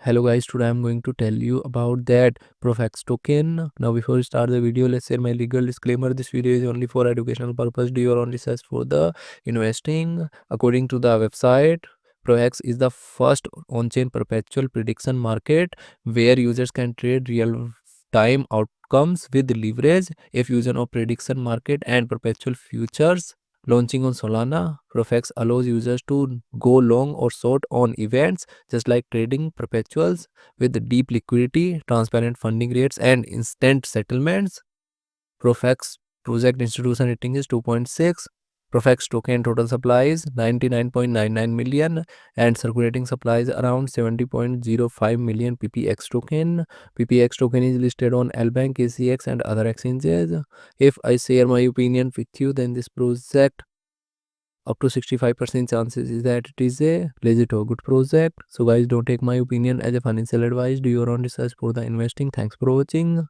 Hello guys, today I'm going to tell you about that Prophex token. Now before we start the video, let's share my legal disclaimer. This video is only for educational purpose. Do your own research for the investing. According to the website, Prophex is the first on-chain perpetual prediction market where users can trade real-time outcomes with leverage, a fusion of prediction market and perpetual futures. Launching on Solana, Prophex allows users to go long or short on events just like trading perpetuals with deep liquidity, transparent funding rates, and instant settlements. Prophex project institution rating is 2.6. Prophex token total supply is 99.99 million and circulating supply is around 70.05 million PPX token. PPX token is listed on LBank, KCX, and other exchanges. If I share my opinion with you, then this project up to 65% chances is that it is a legit or good project. So guys, don't take my opinion as a financial advice. Do your own research for the investing. Thanks for watching.